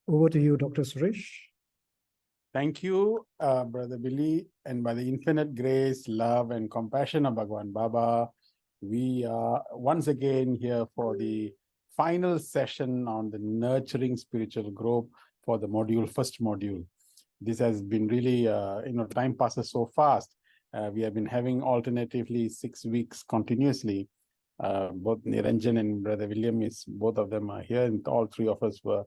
Over to you, Dr. Suresh. Thank you, Brother Billy. And by the infinite grace, love, and compassion of Bhagwan Baba, we are once again here for the final session on the nurturing spiritual growth for the first module. This has been really, time passes so fast. We have been having alternatively 6 weeks continuously. Both Niranjan and Brother William, both of them are here, and all three of us were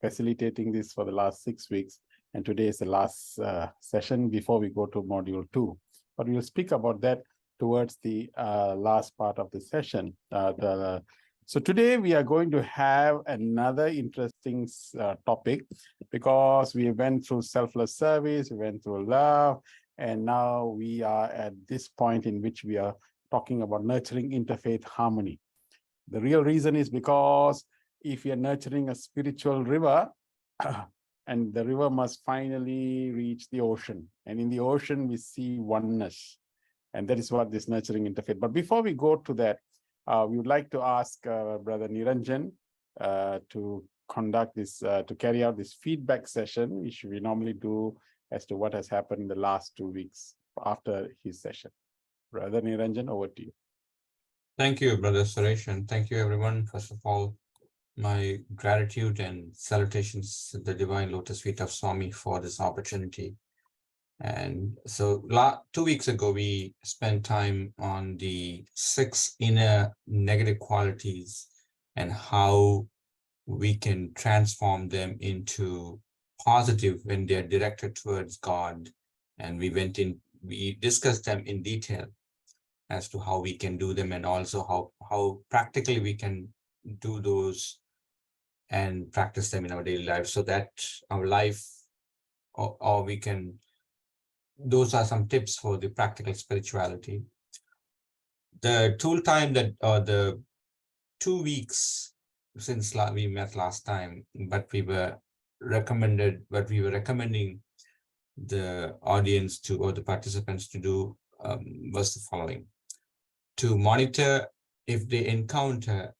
facilitating this for the last 6 weeks. And today is the last session before we go to module 2. But we'll speak about that towards the last part of the session. So today we are going to have another interesting topic, because we went through selfless service, we went through love, and now we are at this point in which we are talking about nurturing interfaith harmony. The real reason is because if you're nurturing a spiritual river, and the river must finally reach the ocean, and in the ocean we see oneness, and that is what this nurturing interfaith. But before we go to that, we would like to ask Brother Niranjan to conduct this, to carry out this feedback session, which we normally do as to what has happened in the last 2 weeks after his session. Brother Niranjan, over to you. Thank you, Brother Suresh, and thank you, everyone. First of all, my gratitude and salutations to the Divine Lotus Feet of Swami for this opportunity. And so 2 weeks ago, we spent time on the 6 inner negative qualities and how we can transform them into positive when they're directed towards God. And we discussed them in detail as to how we can do them, and also how practically we can do those and practice them in our daily life, so that our life, or we can, those are some tips for the practical spirituality. The tool time the 2 weeks since we met last time, but we were recommending the audience to, or the participants to do, was the following: to monitor if they encounter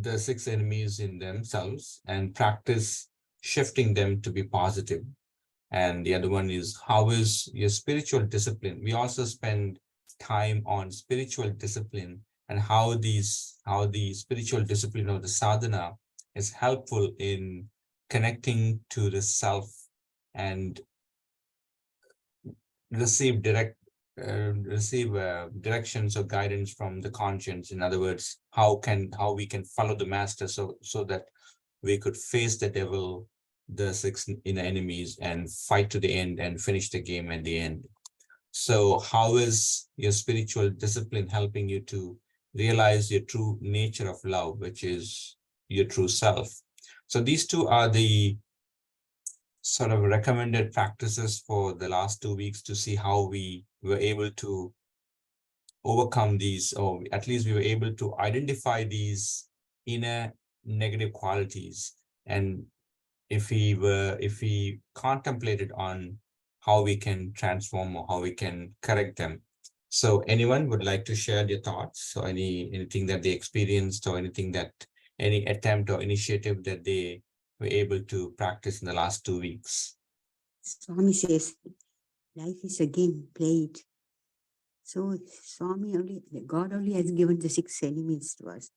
the 6 enemies in themselves and practice shifting them to be positive. And the other one is, how is your spiritual discipline? We also spend time on spiritual discipline and how the spiritual discipline of the sadhana is helpful in connecting to the self and receive directions or guidance from the conscience. In other words, how we can follow the master so that we could face the devil, the 6 inner enemies, and fight to the end and finish the game at the end. So how is your spiritual discipline helping you to realize your true nature of love, which is your true self? So these 2 are the sort of recommended practices for the last 2 weeks, to see how we were able to overcome these, or at least we were able to identify these inner negative qualities, and if we contemplated on how we can transform or how we can correct them. So anyone would like to share their thoughts, or anything that they experienced, or any attempt or initiative that they were able to practice in the last 2 weeks? Swami says, life is a game, play it. So God only has given the 6 enemies to us.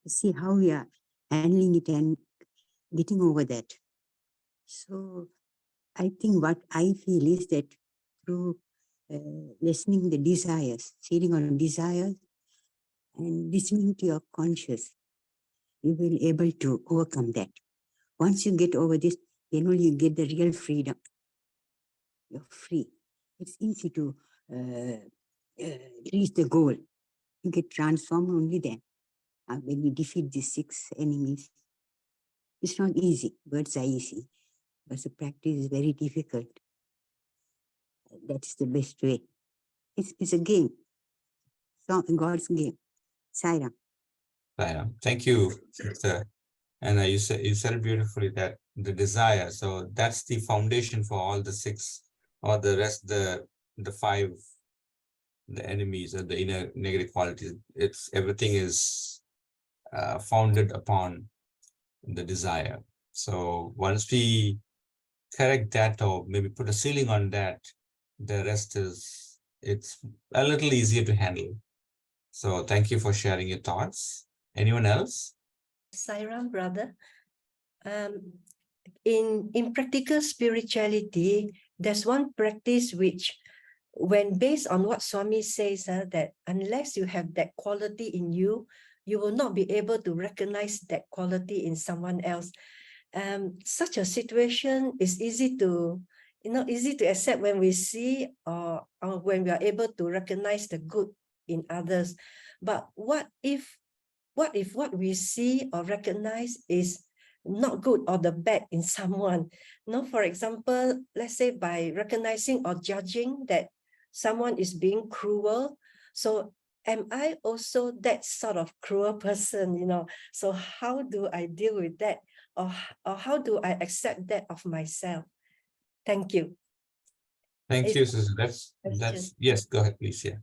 See how we are handling it and getting over that. So I think what I feel is that through listening the desires, feeding on desires, and listening to your conscious, you will be able to overcome that. Once you get over this, then only you get the real freedom. You're free. It's easy to reach the goal. You get transformed only then. When you defeat these 6 enemies, it's not easy. Words are easy, but the practice is very difficult. That's the best way. It's a game. So God's game. Sai Ram. Thank you, sister. And you said it beautifully, that the desire. So that's the foundation for all the 6, or the rest, the 5, the enemies, or the inner negative qualities. Everything is founded upon the desire. So once we correct that, or maybe put a ceiling on that, the rest it's a little easier to handle. So thank you for sharing your thoughts. Anyone else? Sairam, brother. In practical spirituality, there's one practice which, when based on what Swami says, that unless you have that quality in you, you will not be able to recognize that quality in someone else. Such a situation is easy to accept when we see or when we are able to recognize the good in others. But what if what we see or recognize is not good or the bad in someone? For example, let's say by recognizing or judging that someone is being cruel, so am I also that sort of cruel person? So how do I deal with that, or how do I accept that of myself? Thank you. Thank you, sister. That's yes, go ahead, please. Yeah.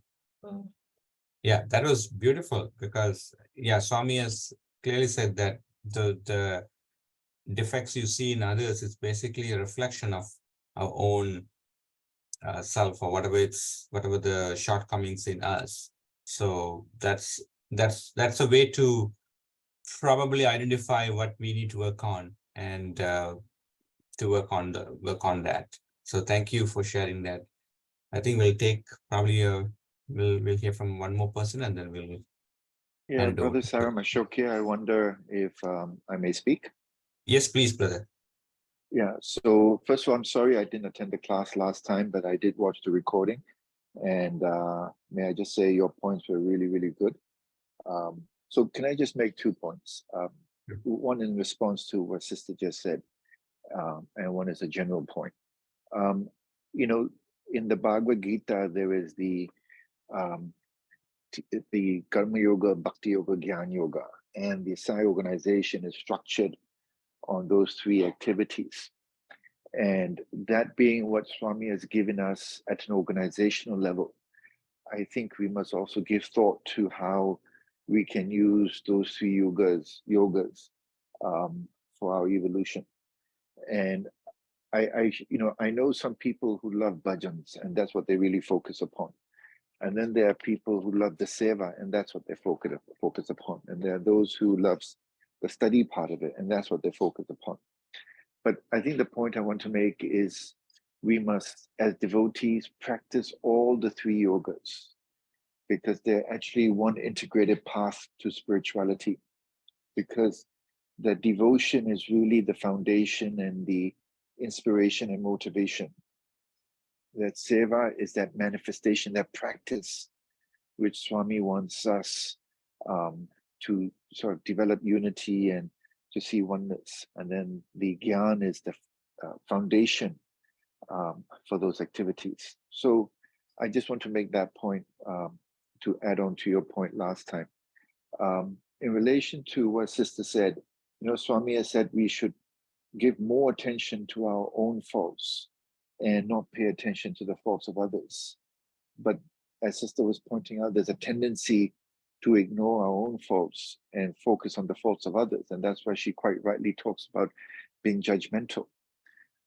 Yeah, that was beautiful, because Swami has clearly said that the defects you see in others is basically a reflection of our own self, or whatever the shortcomings in us. So that's a way to probably identify what we need to work on, and to work on that. So thank you for sharing that. I think we'll take probably we'll hear from one more person, and then we'll hand Brother over. Saram Ashokia, I wonder if I may speak. Yes, please, brother. So first of all, I'm sorry I didn't attend the class last time, but I did watch the recording. And may I just say your points were really, really good. So can I just make 2 points? One in response to what Sister just said, and one is a general point. In the Bhagavad Gita, there is the Karma Yoga, Bhakti Yoga, Jnana Yoga, and the Sai organization is structured on those 3 activities. And that being what Swami has given us at an organizational level, I think we must also give thought to how we can use those 3 yogas for our evolution. And I know some people who love bhajans, and that's what they really focus upon. And then there are people who love the seva, and that's what they focus upon. And there are those who love the study part of it, and that's what they focus upon. But I think the point I want to make is we must, as devotees, practice all the 3 yogas, because they're actually one integrated path to spirituality. Because the devotion is really the foundation and the inspiration and motivation. That seva is that manifestation, that practice, which Swami wants us to sort of develop unity and to see oneness. And then the gyan is the foundation for those activities. So I just want to make that point to add on to your point last time. In relation to what Sister said, Swami has said we should give more attention to our own faults and not pay attention to the faults of others. But as Sister was pointing out, there's a tendency to ignore our own faults and focus on the faults of others. And that's why she quite rightly talks about being judgmental.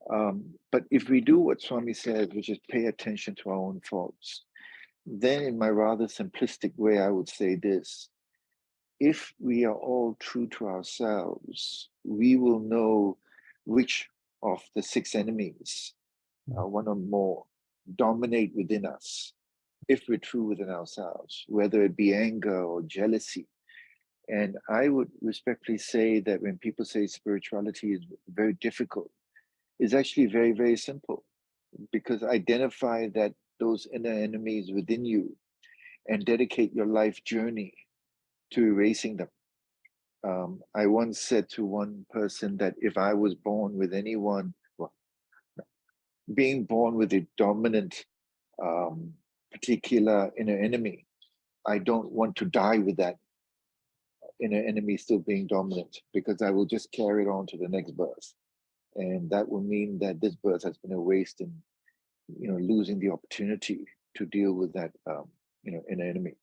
But if we do what Swami said, which is pay attention to our own faults, then in my rather simplistic way, I would say this: if we are all true to ourselves, we will know which of the 6 enemies, one or more, dominate within us, if we're true within ourselves, whether it be anger or jealousy. And I would respectfully say that when people say spirituality is very difficult, it's actually very, very simple, because identify that those inner enemies within you and dedicate your life journey to erasing them. I once said to one person that if I was born with anyone, being born with a dominant particular inner enemy, I don't want to die with that inner enemy still being dominant, because I will just carry it on to the next birth. And that will mean that this birth has been a waste, and losing the opportunity to deal with that inner enemy.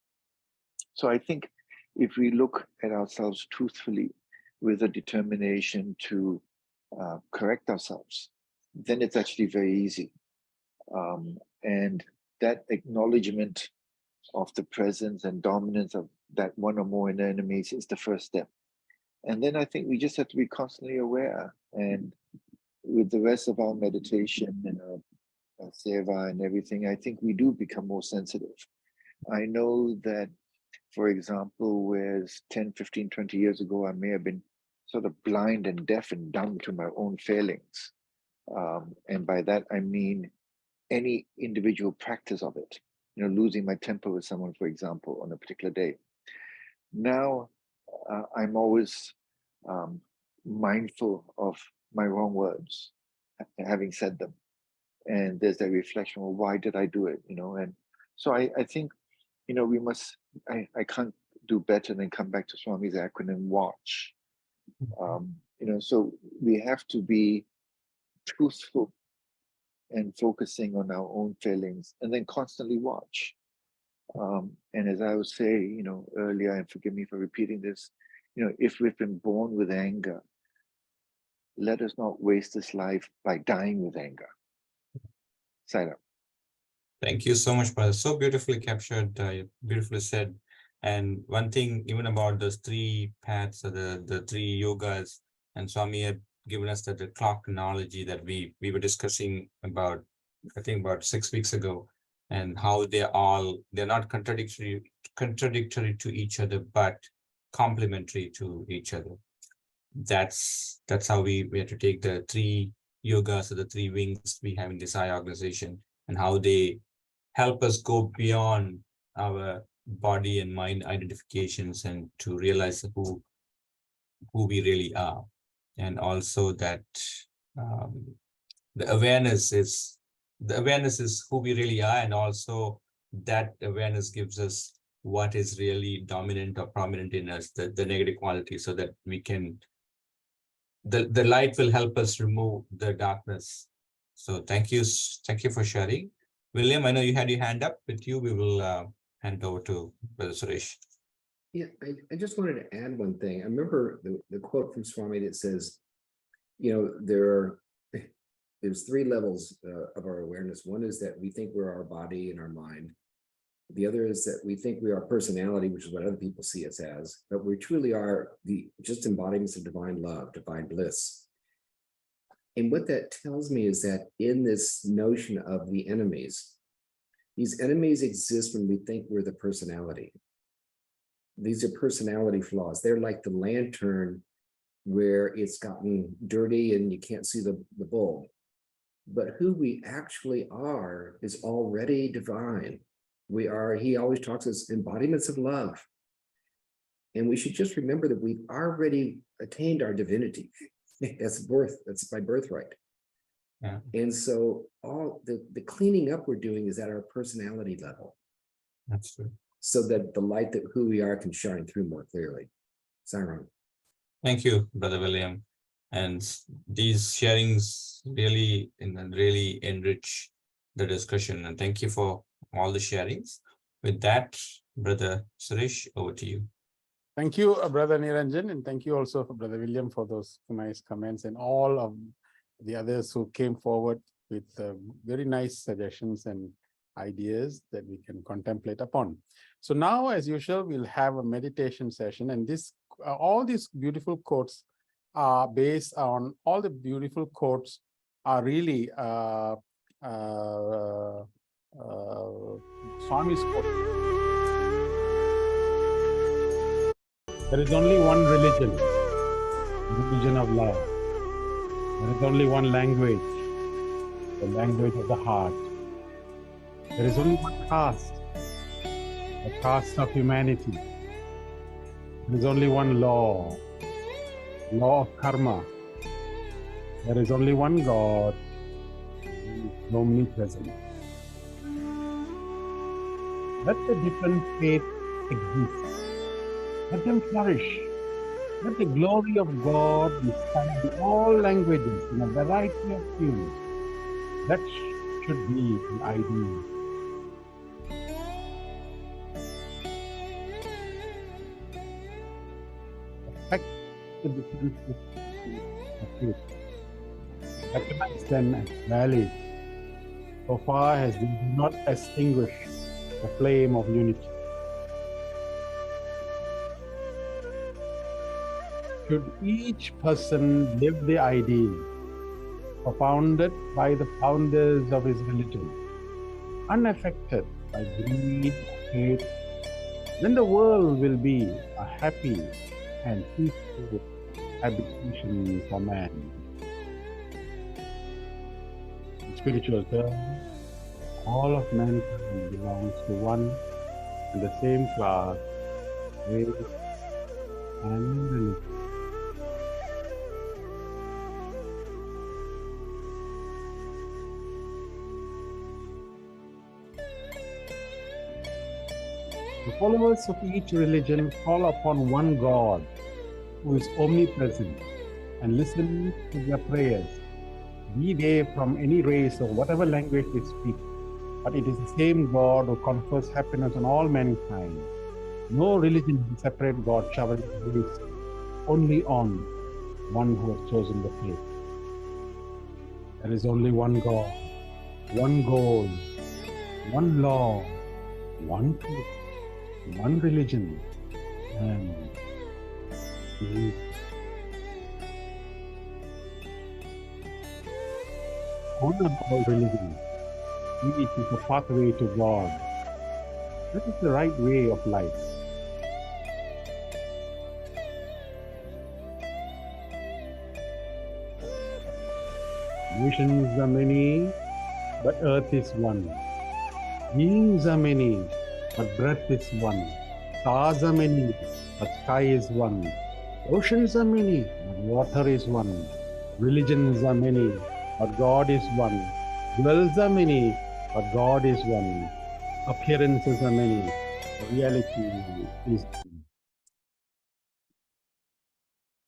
So I think if we look at ourselves truthfully with a determination to correct ourselves, then it's actually very easy. And that acknowledgement of the presence and dominance of that one or more inner enemies is the first step. And then I think we just have to be constantly aware. And with the rest of our meditation and our seva and everything, I think we do become more sensitive. I know that, for example, whereas 10, 15, 20 years ago, I may have been sort of blind and deaf and dumb to my own failings. And by that, I mean any individual practice of it, losing my temper with someone, for example, on a particular day. Now, I'm always mindful of my wrong words, having said them. And there's that reflection, well, why did I do it? And so I think, we must, I can't do better than come back to Swami's acronym, WATCH. So we have to be truthful and focusing on our own failings, and then constantly watch. And as I was saying, earlier, and forgive me for repeating this, if we've been born with anger, let us not waste this life by dying with anger. Sathya. Thank you so much, brother. So beautifully captured, beautifully said. And one thing, even about those three paths, or the three yogas, and Swami had given us the clock analogy that we were discussing about, I think about 6 weeks ago, and how they're not contradictory to each other, but complementary to each other. That's how we have to take the three yogas, or the three wings we have in this Sai organization, and how they help us go beyond our body and mind identifications and to realize who we really are. And also that the awareness is who we really are, and also that awareness gives us what is really dominant or prominent in us, the negative quality, so that we can, the light will help us remove the darkness. So thank you for sharing. William, I know you had your hand up. With you, we will hand over to Brother Suresh. Yeah, I just wanted to add one thing. I remember the quote from Swami that says, there's three levels of our awareness. One is that we think we're our body and our mind. The other is that we think we are personality, which is what other people see us as, but we truly are just embodiments of divine love, divine bliss. And what that tells me is that in this notion of the enemies, these enemies exist when we think we're the personality. These are personality flaws. They're like the lantern where it's gotten dirty and you can't see the bulb. But who we actually are is already divine. He always talks as embodiments of love. And we should just remember that we've already attained our divinity. That's my birthright. Yeah. And so all the cleaning up we're doing is at our personality level. That's true. So that the light that who we are can shine through more clearly. Siron. Thank you, Brother William. And these sharings really enrich the discussion. And thank you for all the sharings. With that, Brother Suresh, over to you. Thank you, Brother Niranjan, and thank you also for Brother William for those nice comments, and all of the others who came forward with very nice suggestions and ideas that we can contemplate upon. So now, as usual, we'll have a meditation session, and all these beautiful quotes are based on, all the beautiful quotes are really Swami's quotes. There is only one religion, the religion of love. There is only one language, the language of the heart. There is only one caste, the caste of humanity. There is only one law of karma. There is only one God, omnipresent. Let the different faiths exist. Let them flourish. Let the glory of God be sung in all languages in a variety of tunes. That should be the ideal. Affect the differences of faith. recognize them as valid so far as they do not extinguish the flame of unity. Should each person live the ideal propounded by the founders of his religion, unaffected by greed or hate, then the world will be a happy and peaceful habitation for man. In spiritual terms, all of mankind belongs to one and the same class, race, and religion. The followers of each religion call upon one God who is omnipresent and listen to their prayers, be they from any race or whatever language they speak. But it is the same God who confers happiness on all mankind. No religion can separate God showering grace only on one who has chosen the faith. There is only one God, one goal, one law, one truth, one religion, and peace. Honor all religions. Each is a pathway to God. That is the right way of life. Nations are many, but earth is one. Beings are many, but breath is one. Stars are many, but sky is one. Oceans are many, but water is one. Religions are many, but God is one. Dwells are many, but God is one. Appearances are many, but reality is one.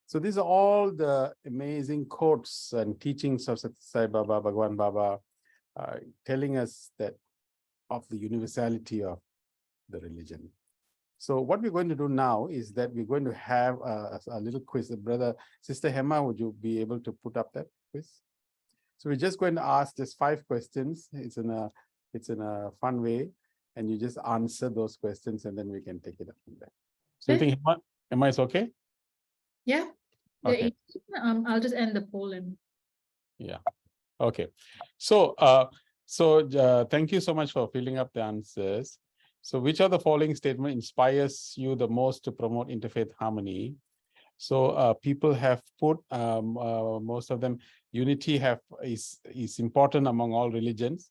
So these are all the amazing quotes and teachings of Sathya Sai Baba, Bhagwan Baba, telling us that of the universality of the religion. So what we're going to do now is that we're going to have a little quiz. Sister Hema, would you be able to put up that quiz? So we're just going to ask just 5 questions. It's in a fun way, and you just answer those questions, and then we can take it up from there. So you think Hema is okay? Yeah. Okay. I'll just end the poll and. Yeah. Okay. So thank you so much for filling up the answers. So which of the following statement inspires you the most to promote interfaith harmony? So people have put most of them, unity is important among all religions,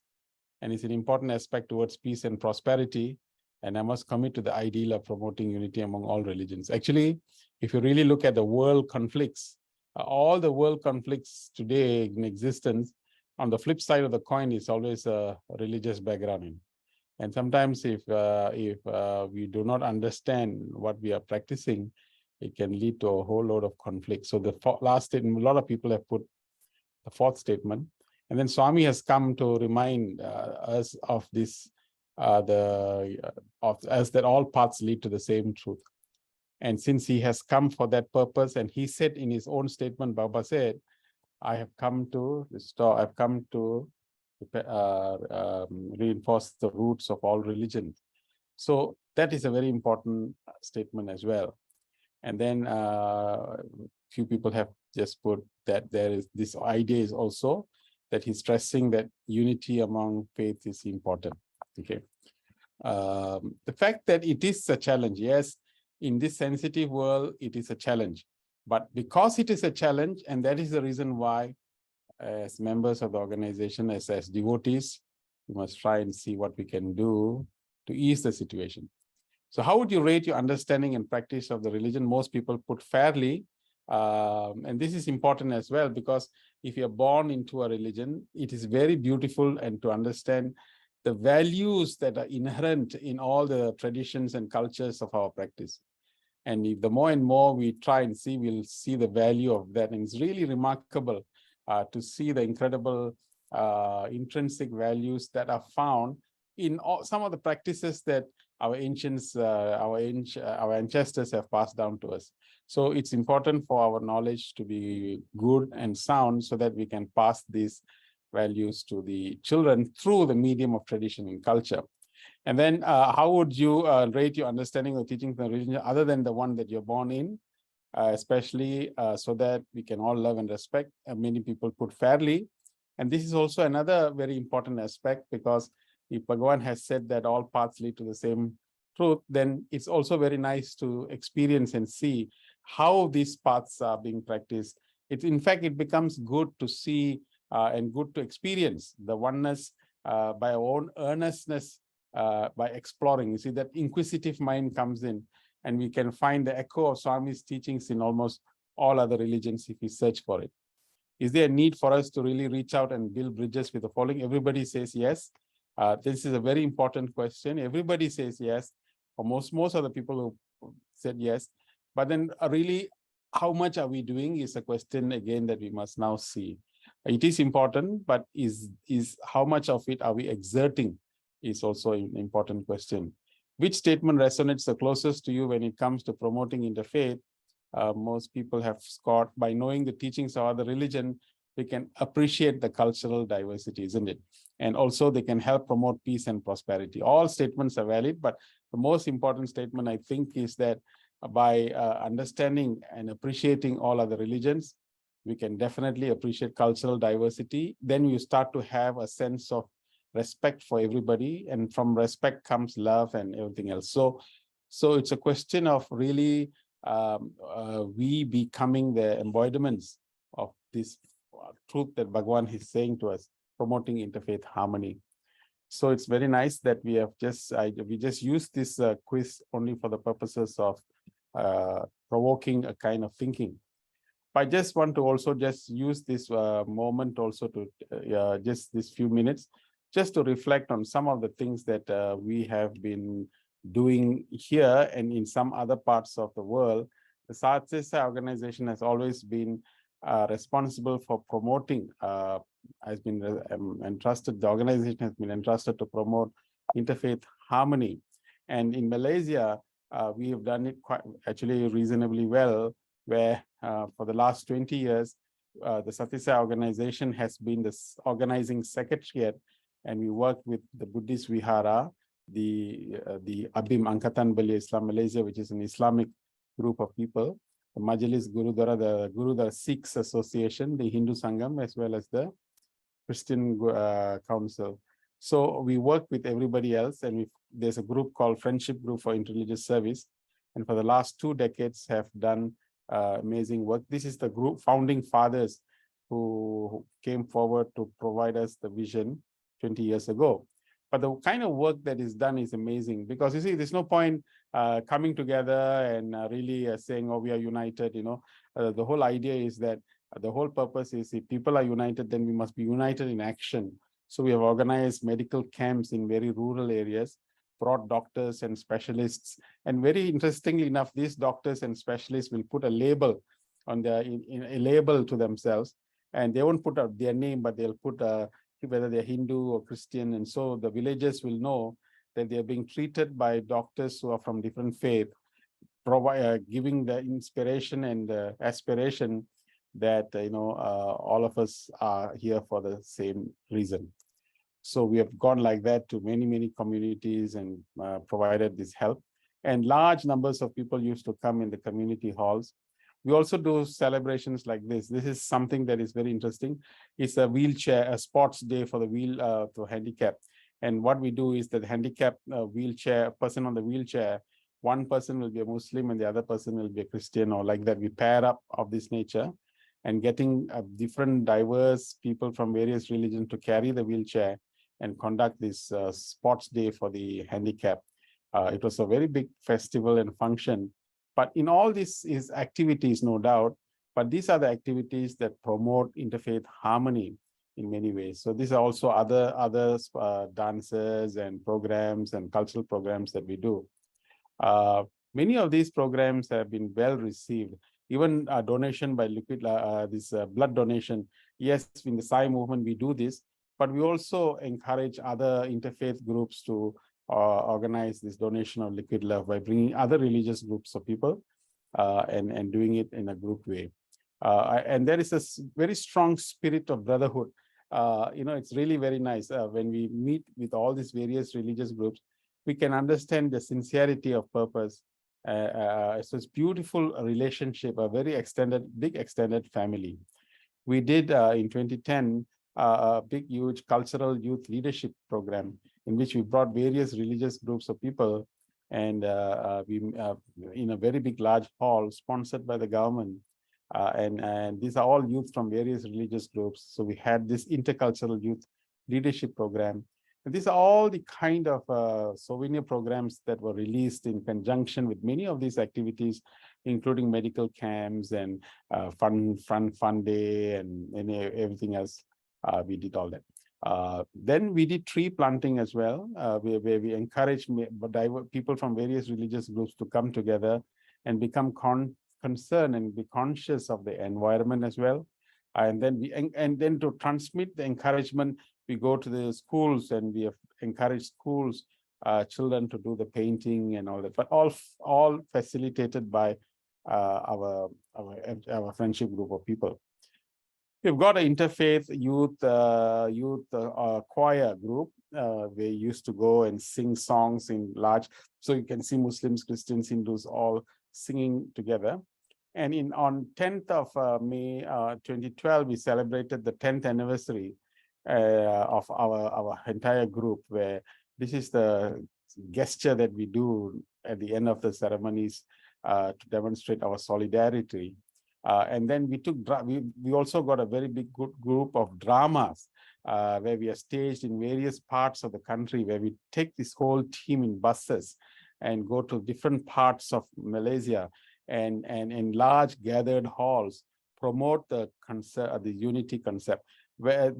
and it's an important aspect towards peace and prosperity. And I must commit to the ideal of promoting unity among all religions. Actually, if you really look at the world conflicts, all the world conflicts today in existence, on the flip side of the coin is always a religious background. And sometimes if we do not understand what we are practicing, it can lead to a whole load of conflict. So the last statement, a lot of people have put the 4th statement. And then Swami has come to remind us of this, as that all paths lead to the same truth. And since he has come for that purpose, and he said in his own statement, Baba said, I have come to restore, I've come to reinforce the roots of all religions. So that is a very important statement as well. And then few people have just put that there is this idea is also that he's stressing that unity among faith is important. Okay. The fact that it is a challenge, yes, in this sensitive world, it is a challenge. But because it is a challenge, and that is the reason why, as members of the organization, as devotees, we must try and see what we can do to ease the situation. So how would you rate your understanding and practice of the religion? Most people put fairly, and this is important as well, because if you're born into a religion, it is very beautiful, and to understand the values that are inherent in all the traditions and cultures of our practice. And if the more and more we try and see, we'll see the value of that. And it's really remarkable to see the incredible intrinsic values that are found in some of the practices that our ancients, our ancestors have passed down to us. So it's important for our knowledge to be good and sound so that we can pass these values to the children through the medium of tradition and culture. And then how would you rate your understanding of teachings and religion other than the one that you're born in, especially so that we can all love and respect? Many people put fairly. And this is also another very important aspect, because if Bhagavan has said that all paths lead to the same truth, then it's also very nice to experience and see how these paths are being practiced. In fact, it becomes good to see and good to experience the oneness by our own earnestness, by exploring. You see, that inquisitive mind comes in, and we can find the echo of Swami's teachings in almost all other religions if we search for it. Is there a need for us to really reach out and build bridges with the following? Everybody says yes. This is a very important question. Everybody says yes, or most of the people who said yes. But then really, how much are we doing is a question again that we must now see. It is important, but is how much of it are we exerting is also an important question. Which statement resonates the closest to you when it comes to promoting interfaith? Most people have scored by knowing the teachings of other religion, they can appreciate the cultural diversity, isn't it? And also they can help promote peace and prosperity. All statements are valid, but the most important statement, I think, is that by understanding and appreciating all other religions, we can definitely appreciate cultural diversity. Then you start to have a sense of respect for everybody, and from respect comes love and everything else. So it's a question of really we becoming the embodiments of this truth that Bhagavan is saying to us, promoting interfaith harmony. So it's very nice that we have we just used this quiz only for the purposes of provoking a kind of thinking. I just want to also just use this moment also to just this few minutes just to reflect on some of the things that we have been doing here and in some other parts of the world. The Sathya organization has always been responsible for promoting, has been entrusted, the organization has been entrusted to promote interfaith harmony. And in Malaysia, we have done it quite actually reasonably well, where for the last 20 years, the Sathya organization has been this organizing secretariat, and we work with the Buddhist Vihara, the Abim Angkatan Belia Islam Malaysia, which is an Islamic group of people, the Majlis Gurudwara, the Gurudwara Sikhs Association, the Hindu Sangam, as well as the Christian Council. So we work with everybody else, and there's a group called Friendship Group for Interreligious Service, and for the last 2 decades have done amazing work. This is the group founding fathers who came forward to provide us the vision 20 years ago. But the kind of work that is done is amazing, because you see, there's no point coming together and really saying, oh, we are united, the whole idea is that the whole purpose is if people are united, then we must be united in action. So we have organized medical camps in very rural areas, brought doctors and specialists. And very interestingly enough, these doctors and specialists will put a label on a label to themselves, and they won't put out their name, but they'll put whether they're Hindu or Christian. And so the villagers will know that they're being treated by doctors who are from different faith, giving the inspiration and aspiration that, all of us are here for the same reason. So we have gone like that to many, many communities and provided this help. And large numbers of people used to come in the community halls. We also do celebrations like this. This is something that is very interesting. It's a sports day for the handicap. And what we do is that the handicap person on the wheelchair, one person will be a Muslim and the other person will be a Christian, or like that. We pair up of this nature, and getting different diverse people from various religions to carry the wheelchair and conduct this sports day for the handicap. It was a very big festival and function. But in all this is activities, no doubt, but these are the activities that promote interfaith harmony in many ways. So these are also other dances and programs and cultural programs that we do. Many of these programs have been well received. Even donation by liquid, blood donation. Yes, in the Sai movement, we do this, but we also encourage other interfaith groups to organize this donation of liquid love by bringing other religious groups of people and doing it in a group way. And there is a very strong spirit of brotherhood. It's really very nice when we meet with all these various religious groups, we can understand the sincerity of purpose. So it's beautiful relationship, a very big extended family. We did in 2010 a big, huge cultural youth leadership program in which we brought various religious groups of people, and we in a very big, large hall sponsored by the government. And these are all youth from various religious groups. So we had this intercultural youth leadership program. And these are all the kind of souvenir programs that were released in conjunction with many of these activities, including medical camps and fun day and everything else. We did all that. Then we did tree planting as well, where we encourage people from various religious groups to come together and become concerned and be conscious of the environment as well. And then to transmit the encouragement, we go to the schools and we have encouraged schools, children to do the painting and all that, but all facilitated by our friendship group of people. We've got an interfaith youth choir group. We used to go and sing songs in large, so you can see Muslims, Christians, Hindus all singing together. And on 10th of May 2012, we celebrated the 10th anniversary of our entire group, where this is the gesture that we do at the end of the ceremonies to demonstrate our solidarity. And then we also got a very big good group of dramas where we are staged in various parts of the country, where we take this whole team in buses and go to different parts of Malaysia and in large gathered halls promote the concept, the unity concept. Where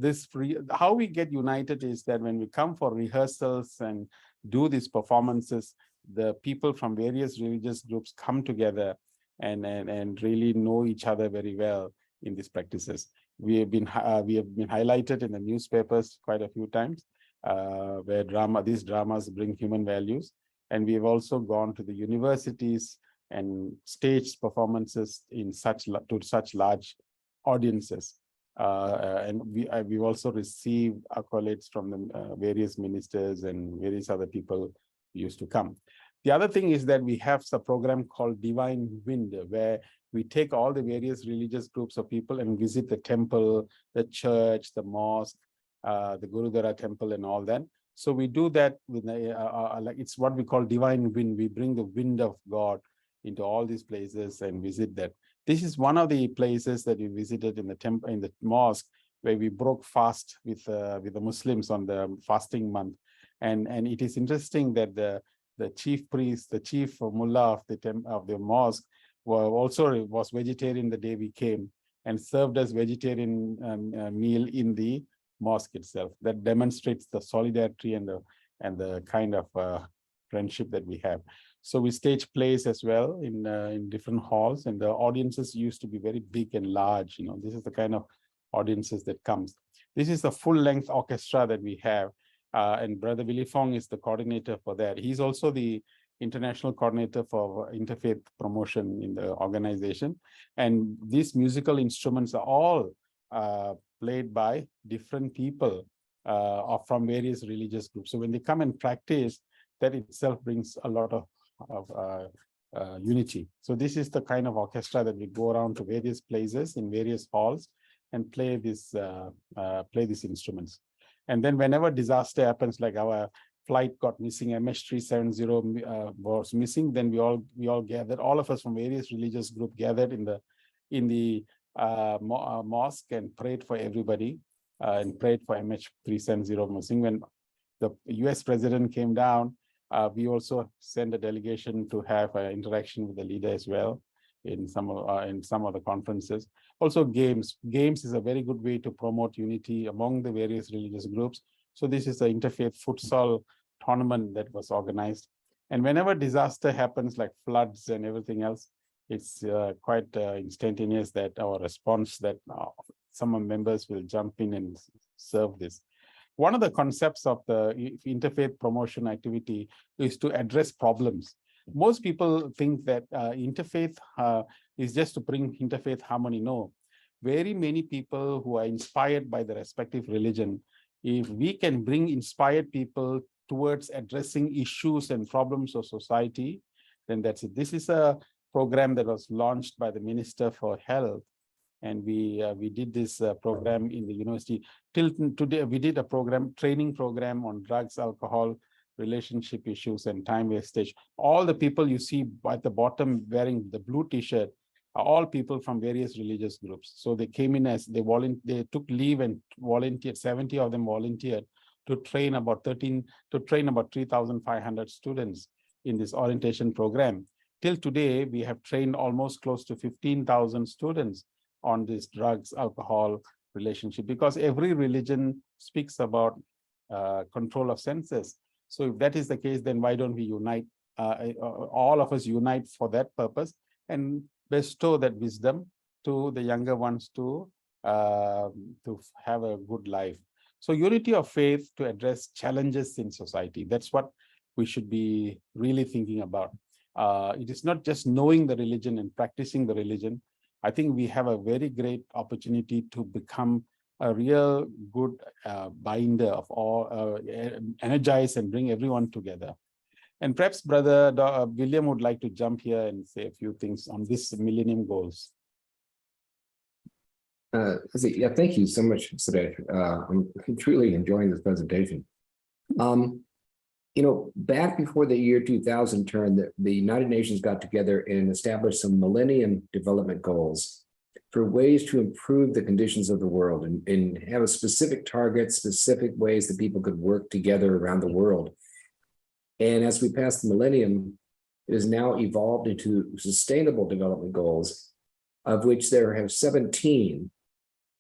how we get united is that when we come for rehearsals and do these performances, the people from various religious groups come together and really know each other very well in these practices. We have been highlighted in the newspapers quite a few times, where these dramas bring human values, and we have also gone to the universities and staged performances in to such large audiences. And we've also received accolades from the various ministers and various other people who used to come. The other thing is that we have a program called Divine Wind, where we take all the various religious groups of people and visit the temple, the church, the mosque, the Gurudwara temple and all that. So we do that with like it's what we call Divine Wind. We bring the wind of God into all these places and visit that. This is one of the places that we visited in the temple, in the mosque, where we broke fast with the Muslims on the fasting month. And it is interesting that the chief priest, the chief mullah of the mosque, was vegetarian the day we came and served us vegetarian meal in the mosque itself. That demonstrates the solidarity and the kind of friendship that we have. So we stage plays as well in different halls, and the audiences used to be very big and large. This is the kind of audiences that comes. This is the full-length orchestra that we have. And Brother Willie Fong is the coordinator for that. He's also the international coordinator for interfaith promotion in the organization. And these musical instruments are all played by different people from various religious groups. So when they come and practice, that itself brings a lot of unity. So this is the kind of orchestra that we go around to various places in various halls and play these instruments. And then whenever disaster happens, like our flight got missing, MH370 was missing, then we all gathered, all of us from various religious groups gathered in the mosque and prayed for everybody and prayed for MH370 missing. When the US president came down, we also sent a delegation to have an interaction with the leader as well in some of the conferences. Also games is a very good way to promote unity among the various religious groups. So this is the interfaith futsal tournament that was organized. And whenever disaster happens, like floods and everything else, it's quite instantaneous that our response that some members will jump in and serve this. one of the concepts of the interfaith promotion activity is to address problems. Most people think that interfaith is just to bring interfaith harmony. No, very many people who are inspired by the respective religion, if we can bring inspired people towards addressing issues and problems of society, then that's it. This is a program that was launched by the Minister for Health, and we did this program in the university. Till today, we did a training program on drugs, alcohol, relationship issues, and time wastage. All the people you see at the bottom wearing the blue t-shirt are all people from various religious groups. So they came in as they took leave and volunteered. 70 of them volunteered to train about 3,500 students in this orientation program. Till today, we have trained almost close to 15,000 students on this drugs, alcohol, relationship, because every religion speaks about control of senses. So if that is the case, then why don't we unite, all of us unite for that purpose and bestow that wisdom to the younger ones to have a good life. So unity of faith to address challenges in society. That's what we should be really thinking about. It is not just knowing the religion and practicing the religion. I think we have a very great opportunity to become a real good binder of all, energize and bring everyone together. And perhaps Brother William would like to jump here and say a few things on this Millennium Goals. Yeah, thank you so much, Suresh. I'm truly enjoying this presentation. You know, back before the year 2000 turned, the United Nations got together and established some Millennium Development Goals for ways to improve the conditions of the world and have a specific target, specific ways that people could work together around the world. And as we pass the millennium, it has now evolved into Sustainable Development Goals, of which there have 17.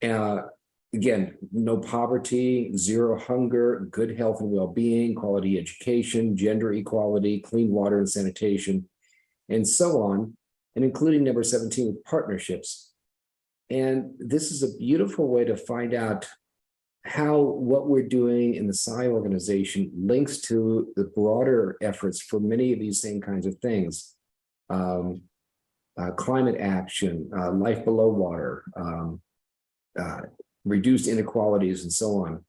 Again, no poverty, zero hunger, good health and well-being, quality education, gender equality, clean water and sanitation, and so on, and including number 17 with partnerships. And this is a beautiful way to find out how what we're doing in the PSI organization links to the broader efforts for many of these same kinds of things. Climate action, life below water, reduced inequalities, and so on.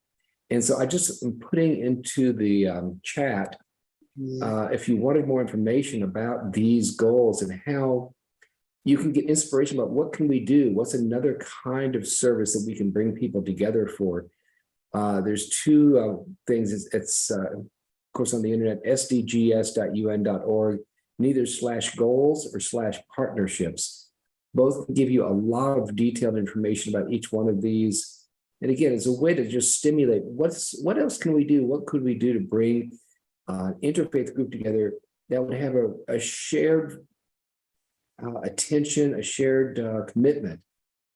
And so I just am putting into the chat, if you wanted more information about these goals and how you can get inspiration about what can we do, what's another kind of service that we can bring people together for. There's two things. It's of course on the internet, sdgs.un.org, neither /goals or /partnerships. Both give you a lot of detailed information about each one of these. And again, it's a way to just stimulate what else can we do? What could we do to bring interfaith group together that would have a shared attention, a shared commitment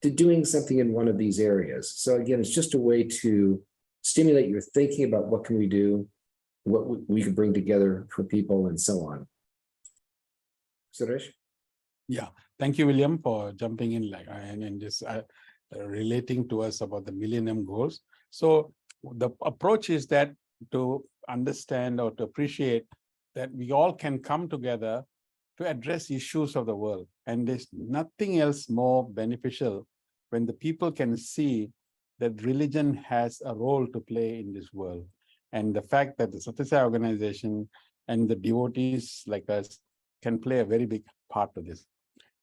to doing something in one of these areas. So again, it's just a way to stimulate your thinking about what can we do, what we can bring together for people, and so on. Suresh? Yeah, thank you, William, for jumping in and just relating to us about the Millennium Goals. So the approach is that to understand or to appreciate that we all can come together to address issues of the world. And there's nothing else more beneficial when the people can see that religion has a role to play in this world. And the fact that the Sathya organization and the devotees like us can play a very big part of this.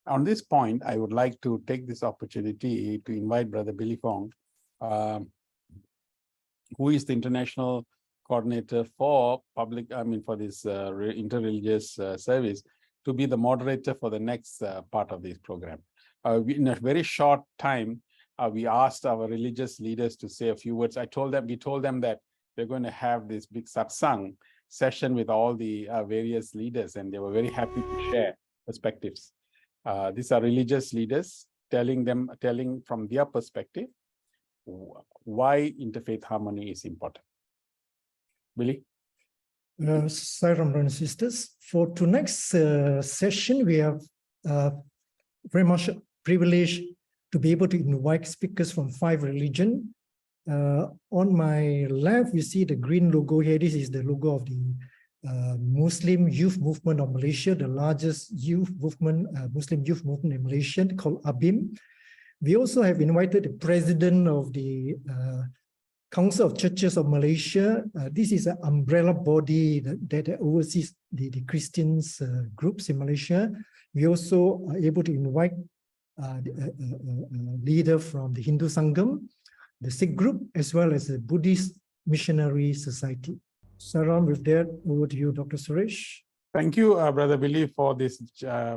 On this point, I would like to take this opportunity to invite Brother Billy Fong, who is the international coordinator for for this interreligious service, to be the moderator for the next part of this program. In a very short time, we asked our religious leaders to say a few words. We told them that we're going to have this big satsang session with all the various leaders, and they were very happy to share perspectives. These are religious leaders telling from their perspective why interfaith harmony is important. Billy? Sairam, brothers and sisters. For tonight's session, we have very much privileged to be able to invite speakers from 5 religions On my left, you see the green logo here. This is the logo of the Muslim Youth Movement of Malaysia, the largest youth movement, Muslim youth movement in Malaysia, called ABIM. We also have invited the president of the Council of Churches of Malaysia. This is an umbrella body that oversees the Christians groups in Malaysia. We also are able to invite a leader from the Hindu Sangam, the Sikh group, as well as the Buddhist Missionary Society. Saram, with that, over to you, Dr. Suresh. Thank you, Brother Billy, for this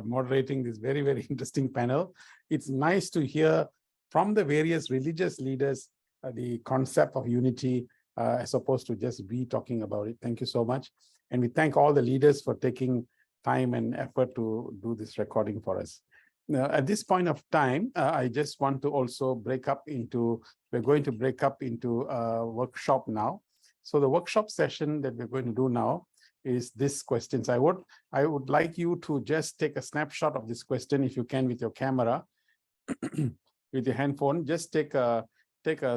moderating this very, very interesting panel. It's nice to hear from the various religious leaders the concept of unity as opposed to just we talking about it. Thank you so much. And we thank all the leaders for taking time and effort to do this recording for us. Now, at this point of time, I just want to also we're going to break up into a workshop now. So the workshop session that we're going to do now is this questions. I would like you to just take a snapshot of this question if you can with your camera, with your handphone. Just take a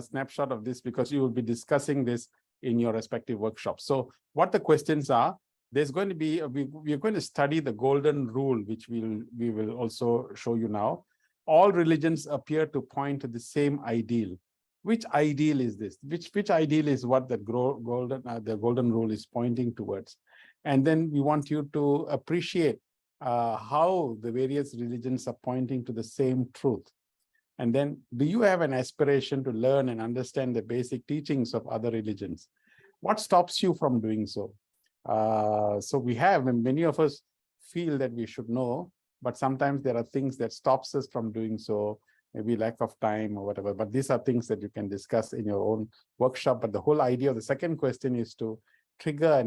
snapshot of this because you will be discussing this in your respective workshops. So what the questions are, there's going to be, we're going to study the golden rule, which we will also show you now. All religions appear to point to the same ideal. Which ideal is this? Which ideal is what the golden rule is pointing towards? And then we want you to appreciate how the various religions are pointing to the same truth. And then, do you have an aspiration to learn and understand the basic teachings of other religions? What stops you from doing so? So we have, and many of us feel that we should know, but sometimes there are things that stops us from doing so, maybe lack of time or whatever. But these are things that you can discuss in your own workshop. But the whole idea of the second question is to trigger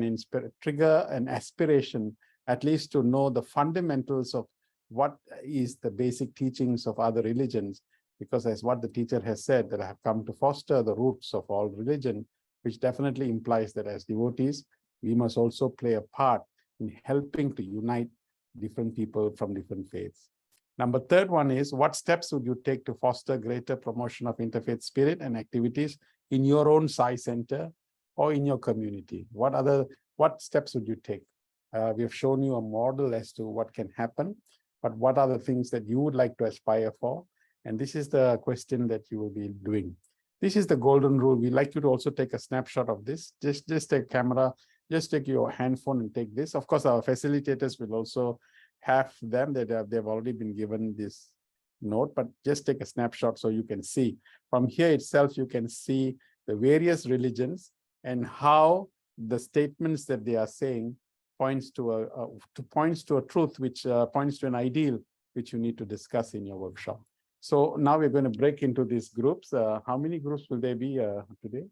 an aspiration, at least to know the fundamentals of what is the basic teachings of other religions. Because as what the teacher has said, that I have come to foster the roots of all religion, which definitely implies that as devotees, we must also play a part in helping to unite different people from different faiths. Number third one is, what steps would you take to foster greater promotion of interfaith spirit and activities in your own Sai center or in your community? What steps would you take? We have shown you a model as to what can happen, but what are the things that you would like to aspire for? And this is the question that you will be doing. This is the golden rule. We'd like you to also take a snapshot of this. Just take a camera, just take your handphone and take this. Of course, our facilitators will also have them that they've already been given this note, but just take a snapshot so you can see. From here itself, you can see the various religions and how the statements that they are saying points to a truth, which points to an ideal, which you need to discuss in your workshop. So now we're going to break into these groups. How many groups will there be today,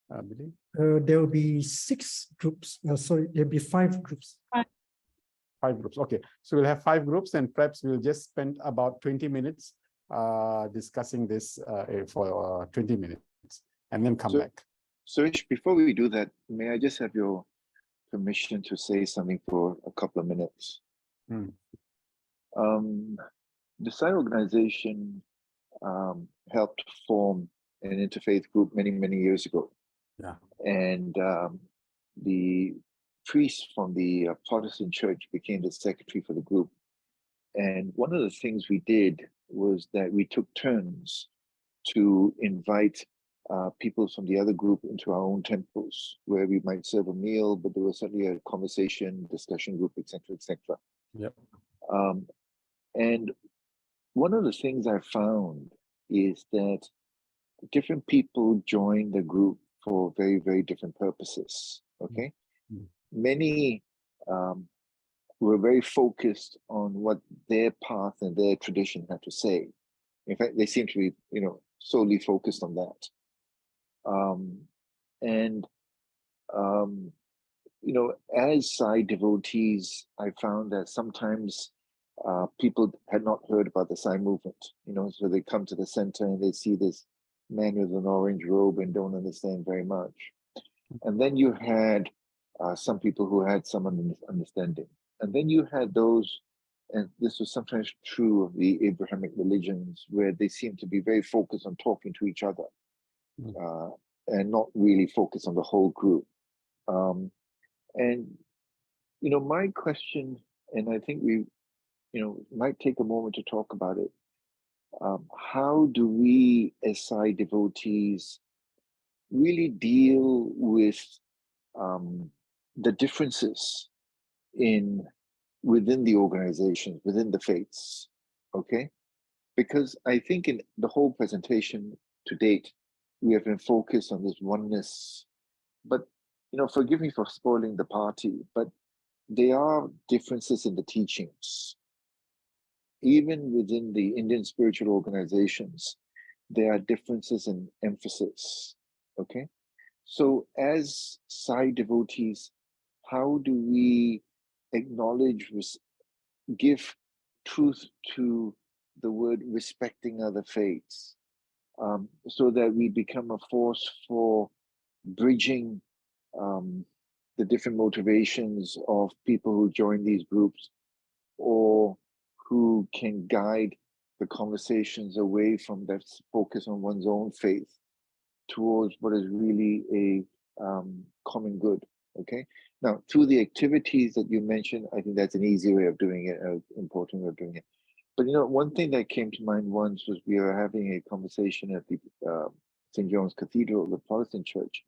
Billy? There will be 6 groups. There'll be 5 groups. 5 groups. Okay, so we'll have 5 groups, and perhaps we'll just spend about 20 minutes discussing this for 20 minutes, and then come back. Suresh, before we do that, may I just have your permission to say something for a couple of minutes? The Sai organization helped form an interfaith group many, many years ago. Yeah. And the priest from the Protestant church became the secretary for the group. And one of the things we did was that we took turns to invite people from the other group into our own temples, where we might serve a meal, but there was certainly a conversation, discussion group, etc., etc. Yep. And one of the things I found is that different people join the group for very, very different purposes. Okay. Many were very focused on what their path and their tradition had to say. In fact, they seem to be, solely focused on that. As Sai devotees, I found that sometimes people had not heard about the Sai movement, so they come to the center and they see this man with an orange robe and don't understand very much. And then you had some people who had some understanding. And then you had those, and this was sometimes true of the Abrahamic religions, where they seem to be very focused on talking to each other. and not really focus on the whole group. And my question, and I think we might take a moment to talk about it. How do we as Sai devotees really deal with the differences within the organizations, within the faiths? Okay, because I think in the whole presentation to date, we have been focused on this oneness. But forgive me for spoiling the party, but there are differences in the teachings. Even within the Indian spiritual organizations, there are differences in emphasis. Okay, so as Sai devotees, how do we acknowledge, give truth to the word respecting other faiths, so that we become a force for bridging the different motivations of people who join these groups, or who can guide the conversations away from that focus on one's own faith towards what is really a common good. Okay, now through the activities that you mentioned, I think that's an easy way of doing it, an important way of doing it. But one thing that came to mind once was we were having a conversation at the St. John's Cathedral, the Protestant church,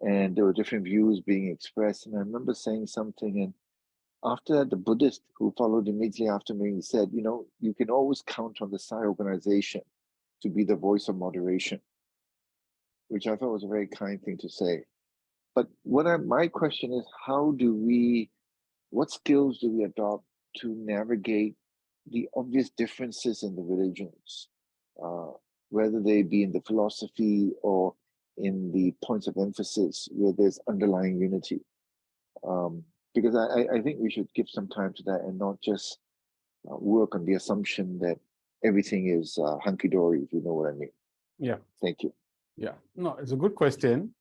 and there were different views being expressed. And I remember saying something, and after that, the Buddhist who followed immediately after me said, you can always count on the Sai organization to be the voice of moderation, which I thought was a very kind thing to say. But my question is, what skills do we adopt to navigate the obvious differences in the religions, whether they be in the philosophy or in the points of emphasis where there's underlying unity? Because I think we should give some time to that and not just work on the assumption that everything is hunky-dory, if you know what I mean. Yeah. Thank you. Yeah, no, it's a good question.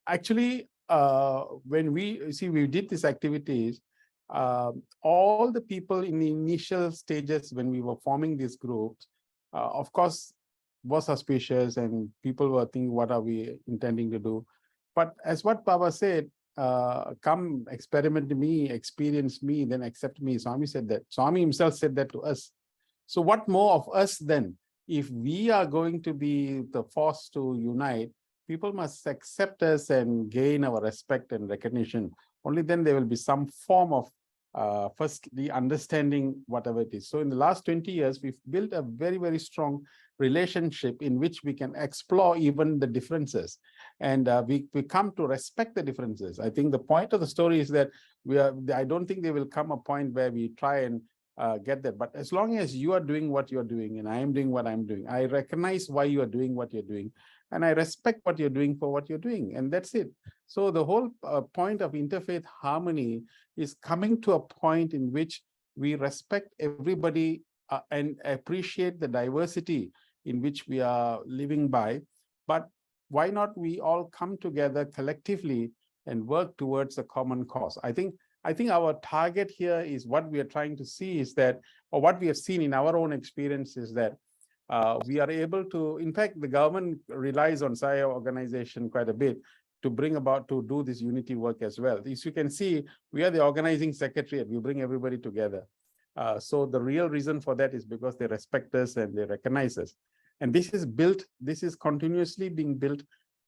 Actually, when we did these activities, all the people in the initial stages when we were forming these groups, of course, were suspicious, and people were thinking, what are we intending to do? But as what Baba said, come experiment me, experience me, then accept me. Swami said that. Swami himself said that to us. So what more of us then? If we are going to be the force to unite, people must accept us and gain our respect and recognition. Only then there will be some form of firstly understanding whatever it is. So in the last 20 years, we've built a very, very strong relationship in which we can explore even the differences, and we come to respect the differences. I think the point of the story is that I don't think there will come a point where we try and get that. But as long as you are doing what you're doing and I am doing what I'm doing, I recognize why you are doing what you're doing, and I respect what you're doing for what you're doing, and that's it. So the whole point of interfaith harmony is coming to a point in which we respect everybody and appreciate the diversity in which we are living by. But why not we all come together collectively and work towards a common cause? I think our target here is what we are trying to see is that, or what we have seen in our own experience is that we are able to, in fact, the government relies on Sai organization quite a bit to do this unity work as well. As you can see, we are the organizing secretariat. We bring everybody together. So the real reason for that is because they respect us and they recognize us. And this is continuously being built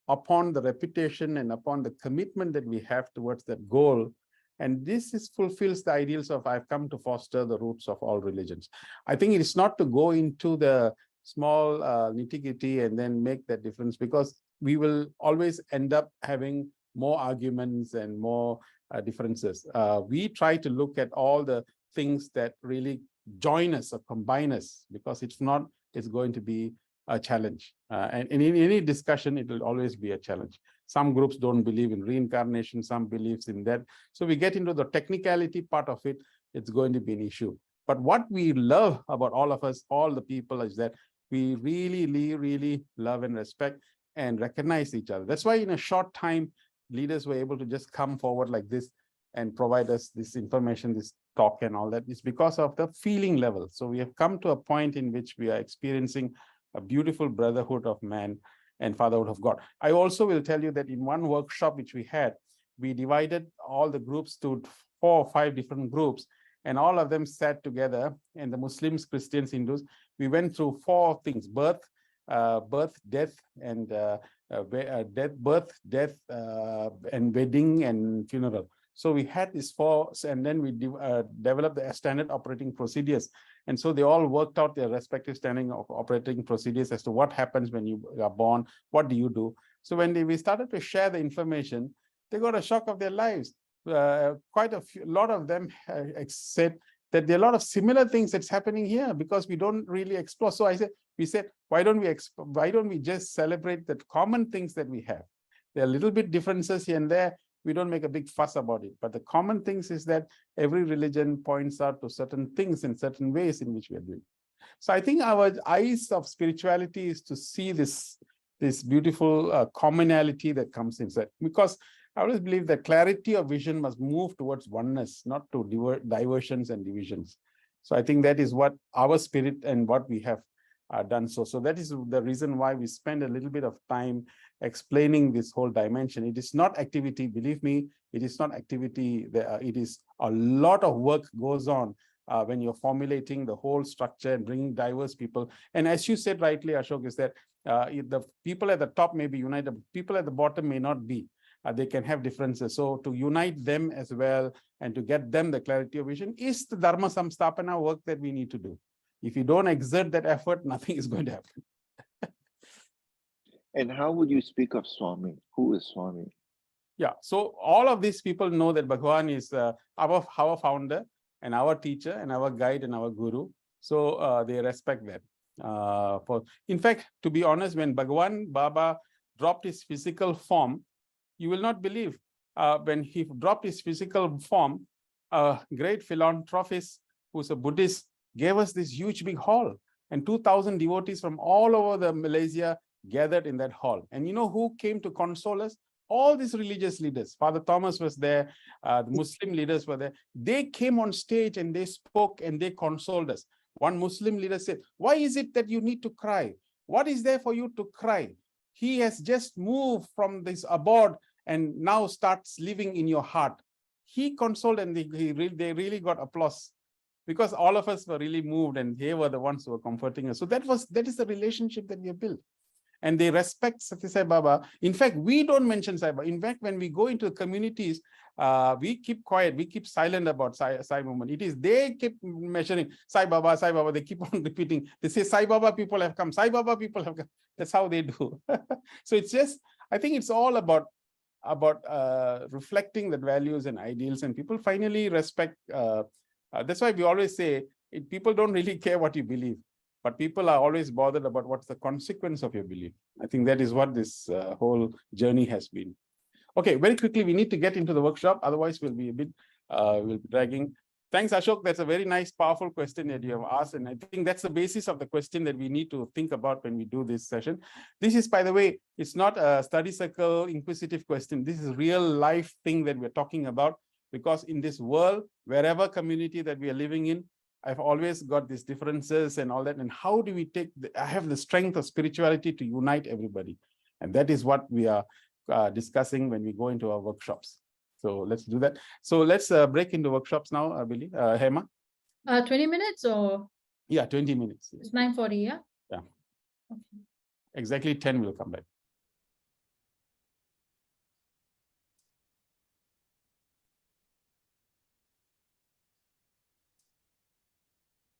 upon the reputation and upon the commitment that we have towards that goal. And this fulfills the ideals of I've come to foster the roots of all religions. I think it is not to go into the small nitty-gritty and then make that difference, because we will always end up having more arguments and more differences. We try to look at all the things that really join us or combine us, because it's going to be a challenge. And in any discussion, it will always be a challenge. Some groups don't believe in reincarnation, some believes in that. So we get into the technicality part of it, it's going to be an issue. But what we love about all of us, all the people, is that we really love and respect and recognize each other. That's why in a short time, leaders were able to just come forward like this and provide us this information, this talk and all that. It's because of the feeling level. So we have come to a point in which we are experiencing a beautiful brotherhood of man. and fatherhood of God. I also will tell you that in one workshop which we had, we divided all the groups to 4 or 5 different groups, and all of them sat together, and the Muslims, Christians, Hindus, we went through 4 things: birth, death, and and wedding and funeral. So we had these 4, and then we developed the standard operating procedures. And so they all worked out their respective standing of operating procedures as to what happens when you are born, what do you do. So when we started to share the information, they got a shock of their lives. Quite a lot of them said that there are a lot of similar things that's happening here because we don't really explore. So we said, why don't we just celebrate the common things that we have? There are a little bit differences here and there. We don't make a big fuss about it. But the common things is that every religion points out to certain things in certain ways in which we are doing. So I think our eyes of spirituality is to see this beautiful commonality that comes inside. Because I always believe that clarity of vision must move towards oneness, not to diversions and divisions. So I think that is what our spirit and what we have done. So that is the reason why we spend a little bit of time explaining this whole dimension. It is not activity, believe me, it is not activity. It is a lot of work goes on when you're formulating the whole structure and bringing diverse people. And as you said rightly, Ashok, is that the people at the top may be united, people at the bottom may not be. They can have differences. So to unite them as well and to get them the clarity of vision is the Dharma Samstapana work that we need to do. If you don't exert that effort, nothing is going to happen. And how would you speak of Swami? Who is Swami? Yeah, so all of these people know that Bhagavan is our founder and our teacher and our guide and our guru. So they respect that. In fact, to be honest, when Bhagavan Baba dropped his physical form, you will not believe, when he dropped his physical form, a great philanthropist who's a Buddhist gave us this huge big hall, and 2,000 devotees from all over the Malaysia gathered in that hall. And you know who came to console us? All these religious leaders. Father Thomas was there, the Muslim leaders were there. They came on stage and they spoke and they consoled us. One Muslim leader said, "Why is it that you need to cry? What is there for you to cry? He has just moved from this abode and now starts living in your heart." He consoled, and they really got applause, because all of us were really moved and they were the ones who were comforting us. So that is the relationship that we have built. And they respect Sathya Sai Baba. In fact, we don't mention Sai Baba. In fact, when we go into communities, we keep quiet, we keep silent about Sai movement. It is they keep measuring Sai Baba, Sai Baba. They keep on repeating. They say Sai Baba people have come, Sai Baba people have come. That's how they do. So it's just, I think it's all about reflecting the values and ideals, and people finally respect. That's why we always say people don't really care what you believe, but people are always bothered about what's the consequence of your belief. I think that is what this whole journey has been. Okay, very quickly, we need to get into the workshop. Otherwise, we'll be a bit we'll be dragging. Thanks, Ashok. That's a very nice, powerful question that you have asked. And I think that's the basis of the question that we need to think about when we do this session. This is, by the way, it's not a study circle, inquisitive question. This is real life thing that we're talking about, because in this world, wherever community that we are living in, I've always got these differences and all that. And how do we I have the strength of spirituality to unite everybody. And that is what we are discussing when we go into our workshops. So let's do that. So let's break into workshops now, Billy. Hema? 20 minutes or? Yeah, 20 minutes. It's 9:40, yeah? Yeah. Okay. Exactly 10 will come back.